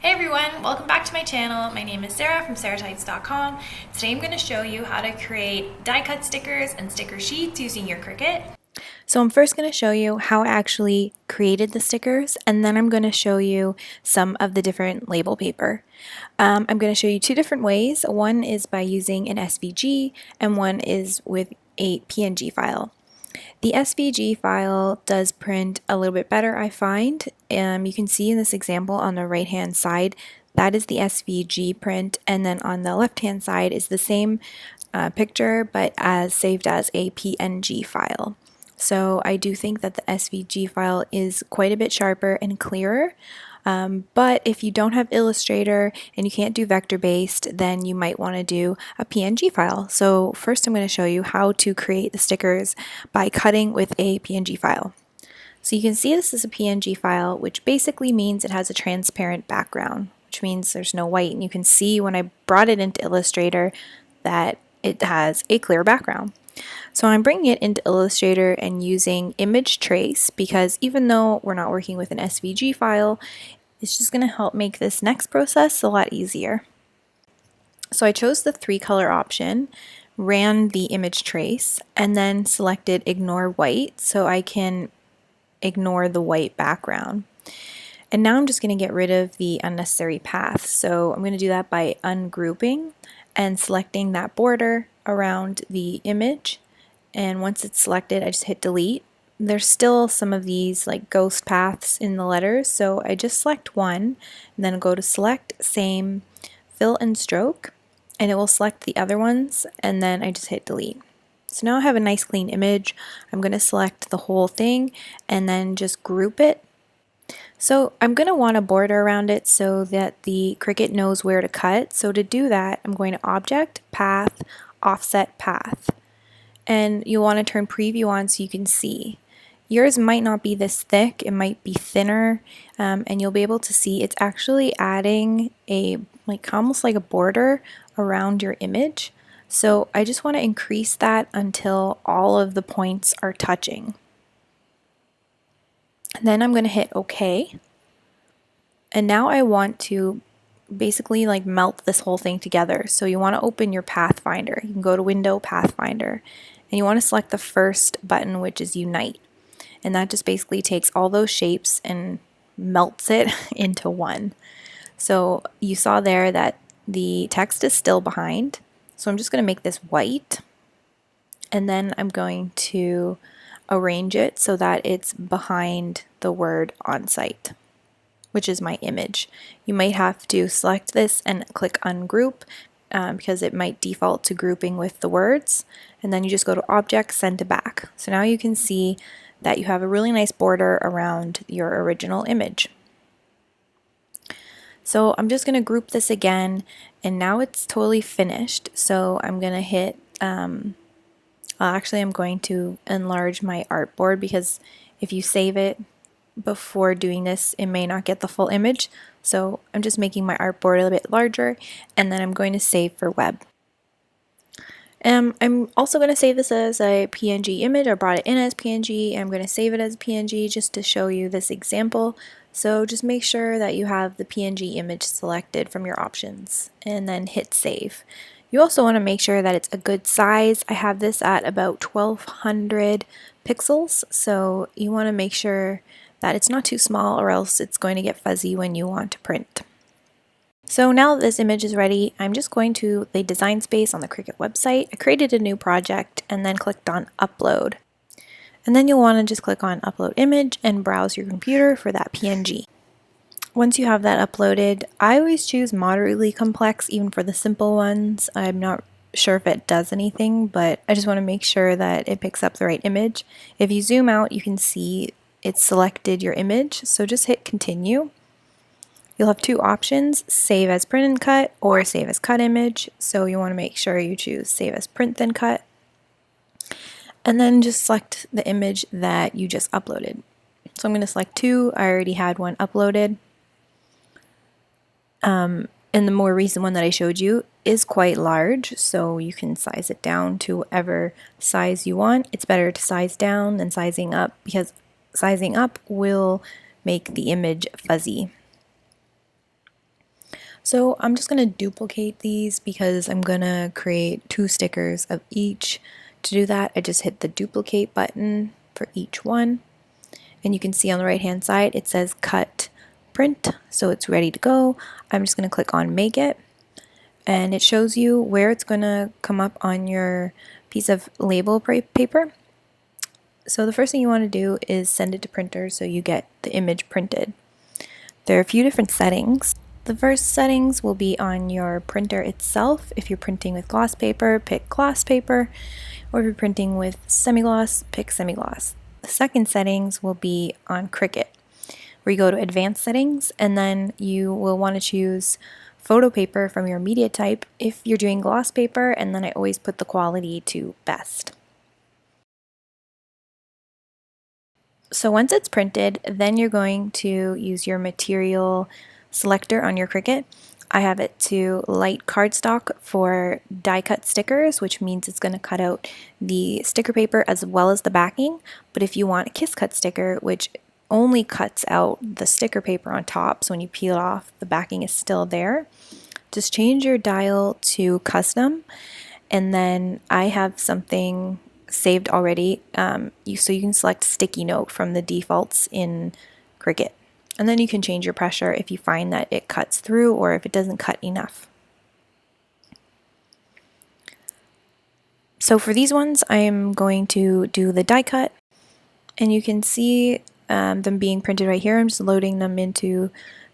Hey everyone, welcome back to my channel. My name is Sarah from SarahTypes.com. Today I'm going to show you how to create die cut stickers and sticker sheets using your Cricut. So I'm first going to show you how I actually created the stickers, and then I'm going to show you some of the different label paper. I'm going to show you two different ways. One is by using an SVG and one is with a PNG file. The SVG file does print a little bit better, I find. You can see in this example on the right hand side, that is the SVG print, and then on the left hand side is the same picture but as saved as a PNG file. So I do think that the SVG file is quite a bit sharper and clearer. But if you don't have Illustrator and you can't do vector-based, then you might want to do a PNG file. So first I'm going to show you how to create the stickers by cutting with a PNG file. So you can see this is a PNG file, which basically means it has a transparent background, which means there's no white. And you can see when I brought it into Illustrator that it has a clear background. So I'm bringing it into Illustrator and using image trace because even though we're not working with an SVG file, it's just going to help make this next process a lot easier. So I chose the 3-color option, ran the image trace, and then selected ignore white so I can ignore the white background. And now I'm just going to get rid of the unnecessary path. So I'm going to do that by ungrouping and selecting that border around the image. And once it's selected, I just hit delete. There's still some of these like ghost paths in the letters, so I just select one and then go to select, same, fill and stroke, and it will select the other ones, and then I just hit delete. So now I have a nice clean image. I'm going to select the whole thing and then just group it. So I'm going to want a border around it so that the Cricut knows where to cut. So to do that, I'm going to Object, Path, Offset Path. And you'll want to turn preview on so you can see. Yours might not be this thick, it might be thinner, and you'll be able to see it's actually adding a almost like a border around your image. So I just want to increase that until all of the points are touching. And then I'm going to hit OK. And now I want to basically melt this whole thing together. So you want to open your Pathfinder. You can go to Window, Pathfinder, and you want to select the first button, which is Unite. And that just basically takes all those shapes and melts it into one. So you saw there that the text is still behind. So I'm just going to make this white. And then I'm going to arrange it so that it's behind the word on-site, which is my image. You might have to select this and click ungroup because it might default to grouping with the words. And then you just go to Object, Send to Back. So now you can see that you have a really nice border around your original image. So I'm just going to group this again, and now it's totally finished. So I'm going to hit, actually I'm going to enlarge my artboard because if you save it before doing this, it may not get the full image. So I'm just making my artboard a little bit larger, and then I'm going to save for web. I'm also going to save this as a PNG image. I brought it in as PNG, and I'm going to save it as PNG just to show you this example. So just make sure that you have the PNG image selected from your options, and then hit save. You also want to make sure that it's a good size. I have this at about 1200 pixels, so you want to make sure that it's not too small or else it's going to get fuzzy when you want to print. So now that this image is ready, I'm just going to the design space on the Cricut website. I created a new project and then clicked on upload. And then you'll want to just click on upload image and browse your computer for that PNG. Once you have that uploaded, I always choose moderately complex even for the simple ones. I'm not sure if it does anything, but I just want to make sure that it picks up the right image. If you zoom out, you can see it's selected your image, so just hit continue. You'll have two options, save as print and cut or save as cut image. So you want to make sure you choose save as print then cut. And then just select the image that you just uploaded. So I'm going to select two. I already had one uploaded. And the more recent one that I showed you is quite large, so you can size it down to whatever size you want. It's better to size down than sizing up because sizing up will make the image fuzzy. So I'm just going to duplicate these because I'm going to create 2 stickers of each. To do that, I just hit the duplicate button for each one. And you can see on the right hand side it says cut print, so it's ready to go. I'm just going to click on make it, and it shows you where it's going to come up on your piece of label paper. So the first thing you want to do is send it to printer so you get the image printed. There are a few different settings. The first settings will be on your printer itself. If you're printing with gloss paper, pick gloss paper, or if you're printing with semi-gloss, pick semi-gloss. The second settings will be on Cricut, where you go to advanced settings, and then you will want to choose photo paper from your media type if you're doing gloss paper, and then I always put the quality to best. So once it's printed, then you're going to use your material selector on your Cricut. I have it to light cardstock for die cut stickers, which means it's going to cut out the sticker paper as well as the backing. But if you want a kiss cut sticker, which only cuts out the sticker paper on top, so when you peel it off, the backing is still there, just change your dial to custom. And then I have something saved already, so you can select sticky note from the defaults in Cricut. And then you can change your pressure if you find that it cuts through or if it doesn't cut enough. So for these ones, I'm going to do the die cut, and you can see them being printed right here. I'm just loading them into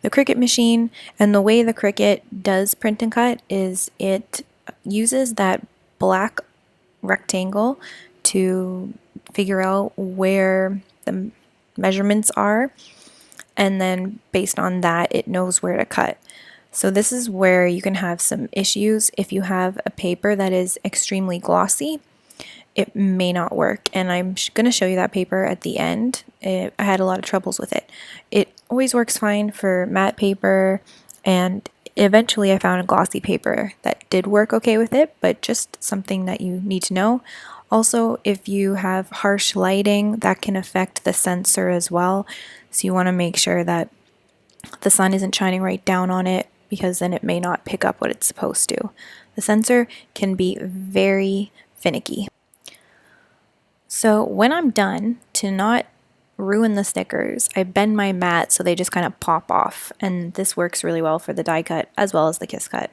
the Cricut machine, and the way the Cricut does print and cut is it uses that black rectangle to figure out where the measurements are, and then based on that it knows where to cut. So this is where you can have some issues. If you have a paper that is extremely glossy, it may not work, and I'm going to show you that paper at the end. I had a lot of troubles with it. It always works fine for matte paper, and eventually I found a glossy paper that did work okay with it, but just something that you need to know. Also, if you have harsh lighting, that can affect the sensor as well, so you want to make sure that the sun isn't shining right down on it, because then it may not pick up what it's supposed to. The sensor can be very finicky. So when I'm done, to not ruin the stickers, I bend my mat so they just kind of pop off, and this works really well for the die cut as well as the kiss cut.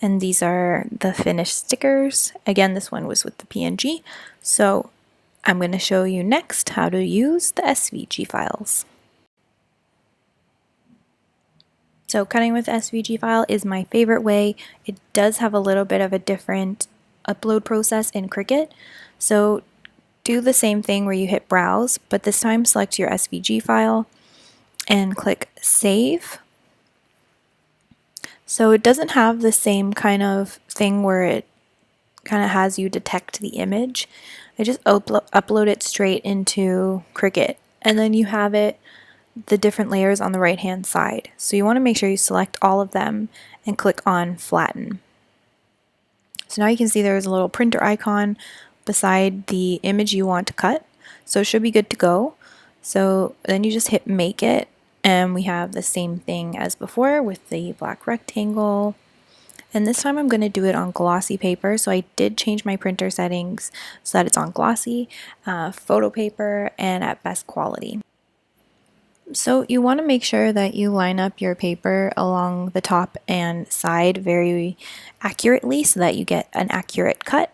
And these are the finished stickers. Again, this one was with the PNG, so I'm going to show you next how to use the SVG files. So cutting with SVG file is my favorite way. It does have a little bit of a different upload process in Cricut, so do the same thing where you hit browse, but this time select your SVG file and click save. So it doesn't have the same kind of thing where it kind of has you detect the image. I just upload it straight into Cricut, and then you have it, the different layers on the right hand side. So you want to make sure you select all of them and click on flatten. So now you can see there's a little printer icon beside the image you want to cut, so it should be good to go. So then you just hit make it, and we have the same thing as before with the black rectangle, and this time I'm going to do it on glossy paper. So I did change my printer settings so that it's on glossy, photo paper, and at best quality. So you want to make sure that you line up your paper along the top and side very accurately so that you get an accurate cut.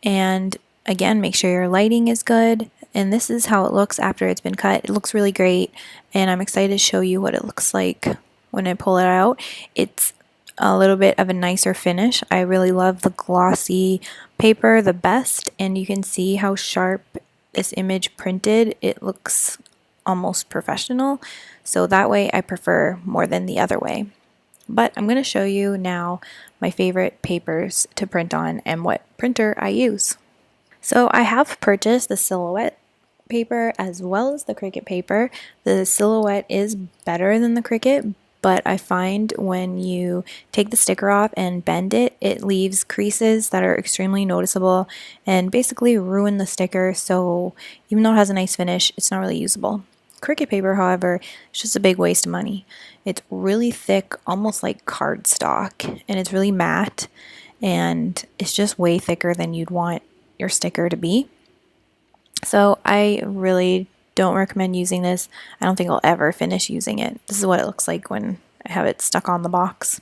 And again, make sure your lighting is good. And this is how it looks after it's been cut. It looks really great, and I'm excited to show you what it looks like when I pull it out. It's a little bit of a nicer finish. I really love the glossy paper the best, and you can see how sharp this image printed. It looks almost professional, so that way I prefer more than the other way. But I'm going to show you now my favorite papers to print on and what printer I use. So I have purchased the Silhouette paper as well as the Cricut paper. The Silhouette is better than the Cricut, but I find when you take the sticker off and bend it, it leaves creases that are extremely noticeable and basically ruin the sticker, so even though it has a nice finish, it's not really usable. Cricut paper, however, is just a big waste of money. It's really thick, almost like cardstock, and it's really matte, and it's just way thicker than you'd want your sticker to be. So I really don't recommend using this. I don't think I'll ever finish using it. This is what it looks like when I have it stuck on the box.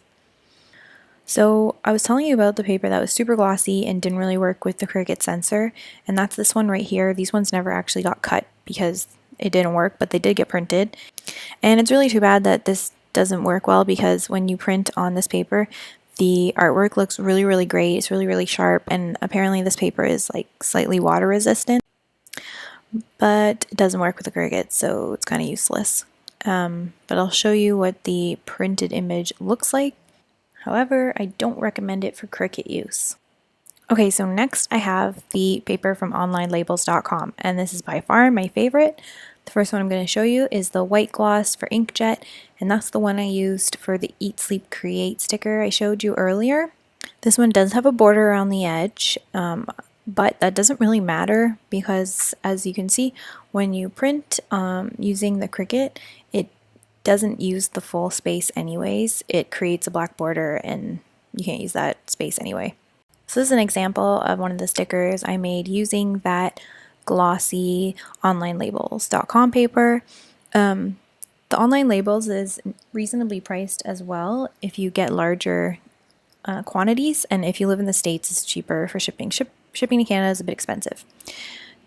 So I was telling you about the paper that was super glossy and didn't really work with the Cricut sensor, and that's this one right here. These ones never actually got cut because it didn't work, but they did get printed. And it's really too bad that this doesn't work well, because when you print on this paper, the artwork looks really, really great. It's really, really sharp, and apparently this paper is like slightly water resistant, but it doesn't work with the Cricut, so it's kind of useless. But I'll show you what the printed image looks like. However, I don't recommend it for Cricut use. Okay, so next I have the paper from onlinelabels.com, and this is by far my favorite. The first one I'm going to show you is the white gloss for inkjet, and that's the one I used for the Eat, Sleep, Create sticker I showed you earlier. This one does have a border around the edge, but that doesn't really matter, because as you can see, when you print using the Cricut, it doesn't use the full space anyways. It creates a black border and you can't use that space anyway. So this is an example of one of the stickers I made using that glossy onlinelabels.com paper. The online labels is reasonably priced as well if you get larger quantities, and if you live in the States, it's cheaper for shipping. Shipping to Canada is a bit expensive.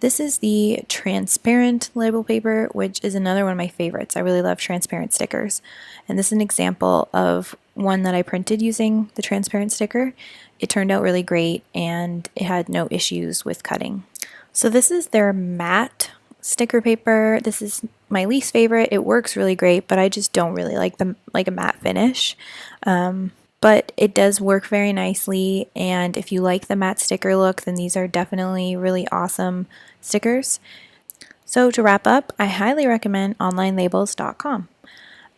This is the transparent label paper, which is another one of my favorites. I really love transparent stickers. And this is an example of one that I printed using the transparent sticker. It turned out really great, and it had no issues with cutting. So this is their matte sticker paper. This is my least favorite. It works really great, but I just don't really like a matte finish. But it does work very nicely, and if you like the matte sticker look, then these are definitely really awesome stickers. So to wrap up, I highly recommend onlinelabels.com.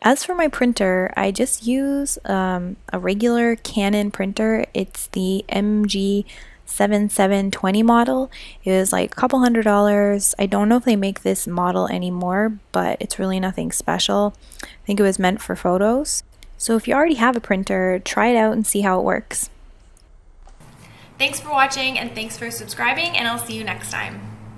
As for my printer, I just use a regular Canon printer. It's the MG7720 model. It was like a couple $100. I don't know if they make this model anymore, but it's really nothing special. I think it was meant for photos. So if you already have a printer, try it out and see how it works. Thanks for watching, and thanks for subscribing, and I'll see you next time.